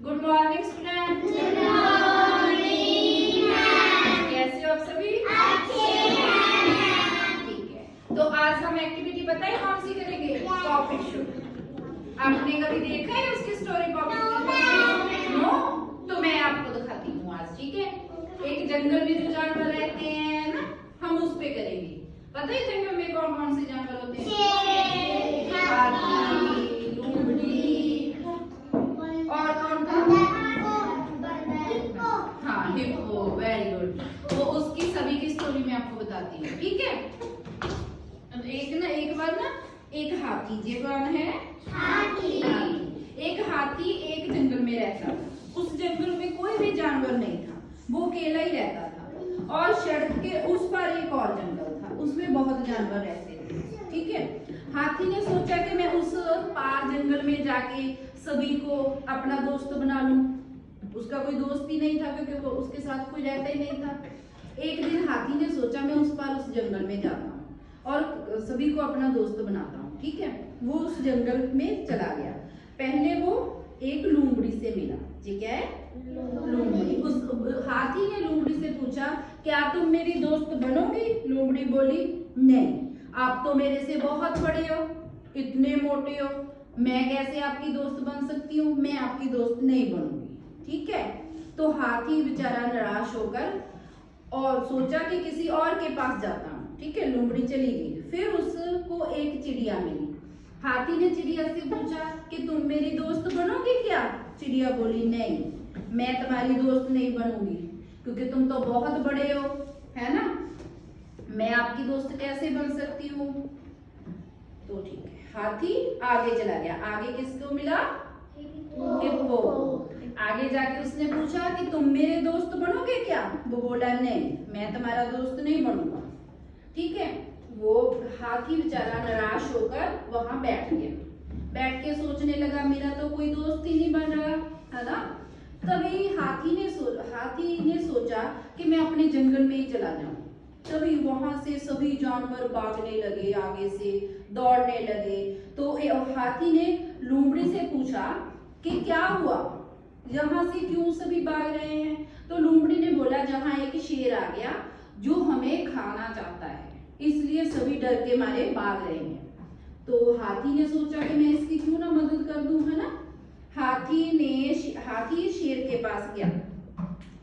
Good morning student. Good morning ma'am. कैसे हो आप सभी? अच्छे हैं। ठीक है, तो आज हम एक्टिविटी पता है कौन सी करेंगे? पॉपेट शो। आपने कभी देखा है उसकी स्टोरी पॉपेट? नो, तो मैं आपको दिखाती हूँ आज। ठीक है, एक जंगल में जो जानवर रहते हैं ना, हम उस पे करेंगे। पता है जंगल में कौन कौन से जानवर होते हैं? शेर, हाथी, लोमड़ी और कौन हाँ, हिप्पो। Very good. तो उसकी सभी की स्टोरी मैं आपको बताती हूँ। ठीक है, अब एक बार ना एक हाथी, ये कौन है? हाथी। एक हाथी एक जंगल में रहता था। उस जंगल में कोई भी जानवर नहीं था, वो अकेला ही रहता था। और सड़क के उस पर एक और जंगल था, उसमें बहुत जानवर रहते थे। ठीक है, हाथी ने सोचा कि मैं उस पार जंगल में जाके सभी को अपना दोस्त बना लूं। उसका कोई दोस्त ही नहीं था, क्योंकि वो उसके साथ कोई रहता ही नहीं था। एक दिन हाथी ने सोचा मैं उस पार उस जंगल में जाता हूँ और सभी को अपना दोस्त बनाता हूँ। ठीक है, वो उस जंगल में चला गया। पहले वो एक लोमड़ी से मिला। जी क्या है? लोमड़ी। उस हाथी ने लोमड़ी से पूछा, क्या तुम मेरी दोस्त बनोगी? लोमड़ी बोली, नहीं, आप तो मेरे से बहुत बड़े हो, इतने मोटे हो, मैं कैसे आपकी दोस्त बन सकती हूँ? मैं आपकी दोस्त नहीं बनूंगी। ठीक है, तो हाथी बेचारा निराश होकर और सोचा कि किसी और के पास जाता हूँ। ठीक है, लोमड़ी चली गई। फिर उसको एक चिड़िया मिली। हाथी ने चिड़िया से पूछा कि तुम मेरी दोस्त बनोगी क्या? चिड़िया बोली, नहीं, मैं तुम्हारी दोस्त नहीं बनूंगी, क्योंकि तुम तो बहुत बड़े हो, है ना, मैं आपकी दोस्त कैसे बन सकती हूँ? तो ठीक है, हाथी आगे चला गया। आगे किसको मिला? हिप्पो। आगे जाके उसने पूछा कि तुम मेरे दोस्त बनोगे क्या? वो बोला, नहीं, मैं तुम्हारा दोस्त नहीं बनूंगा। ठीक है, वो हाथी बेचारा निराश होकर वहां बैठ गया। बैठ के सोचने लगा, मेरा तो कोई दोस्त ही नहीं बन रहा, है ना। तभी हाथी ने सोचा कि मैं अपने जंगल में ही चला जाऊं। तभी वहां से सभी जानवर भागने लगे, आगे से दौड़ने लगे। तो हाथी ने लोमड़ी से पूछा कि क्या हुआ, यहाँ से क्यों सभी भाग रहे हैं? तो लोमड़ी ने बोला, जहाँ एक शेर आ गया जो हमें खाना चाहता है, इसलिए सभी डर के मारे भाग रहे हैं। तो हाथी ने सोचा कि मैं इसकी क्यों ना मदद कर दूं, है ना। हाथी शेर के पास गया।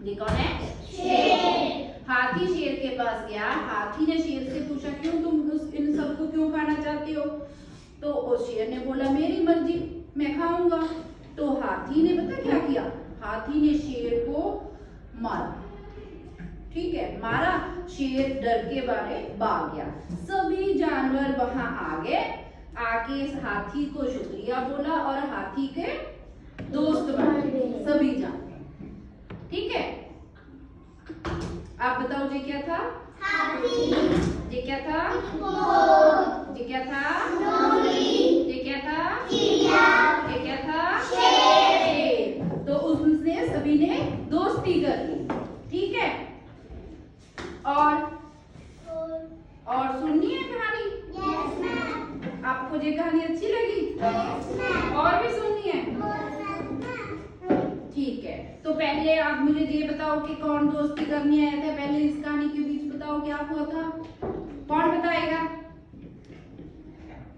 ये कौन है? शेर। हाथी शेर के पास गया। हाथी ने शेर से पूछा, क्यों तुम इन सबको क्यों खाना चाहते हो? तो शेर ने बोला, मेरी मर्जी, मैं खाऊंगा। तो हाथी ने पता क्या किया? हाथी ने शेर को मारा। ठीक है, मारा, शेर डर के मारे भाग गया। सभी जानवर वहां आ गए, आके हाथी को शुक्रिया बोला और हाथी के दोस्त बन गए सभी जानवर। ठीक है, आप बताओ जी क्या था? हाथी। ये क्या था? हिप्पो। ये क्या था? लोमड़ी। ये क्या था? चिड़िया। ये क्या था? शेर। तो उसने सभी ने दोस्ती कर ली। ठीक है, और सुननी है कहानी? Yes ma'am. आपको ये कहानी अच्छी लगी? Yes ma'am. और भी सुननी है? ठीक है, तो पहले आप मुझे ये बताओ कि कौन दोस्ती करने आया था? पहले इस कहानी के बीच बताओ क्या हुआ था, कौन बताएगा?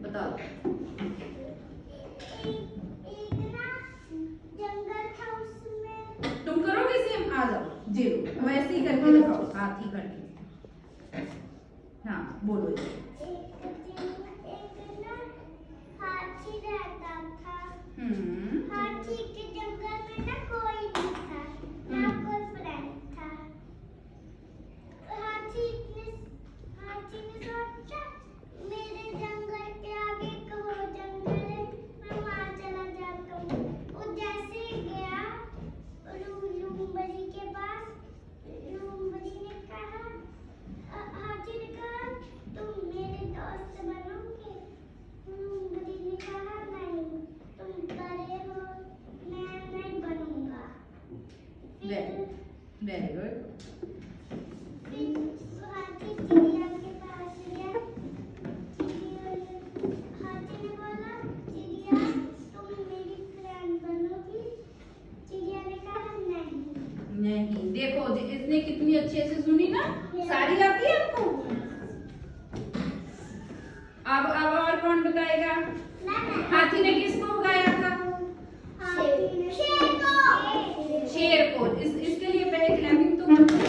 बताओ। एक ना जंगल था, उसमें तुम करोगे सेम? आ जाओ, जीरो वैसे ही करके दिखाओ, हाथी करके। हाँ बोलो। एक ना हाथी रहता था। हाथी के जंगल में ना कोई नहीं था, ना कोई फ्रेंड था। हाथी ने सोचा, मेरे जंगल के आगे एक और जंगल है, मैं वहां चला जाता हूँ। वो जैसे ही गया लोमड़ी के पास, लोमड़ी ने कहा, हाथी ने कहा, तुम मेरे दोस्त बनोगे? लोमड़ी ने कहा, नहीं, तुम बड़े हो, मैं नहीं बनूंगा। Very good. फिर हाथी चिड़िया के पास गया। हाथी ने बोला, चिड़िया, तुम मेरी फ्रेंड बनोगी? नहीं। देखो इसने कितनी अच्छे से सुनी ना। सारी आती है आपको? अब और कौन बताएगा? हाथी ने किसको भगाया था? शेर को। इसके लिए पहले क्लैपिंग तो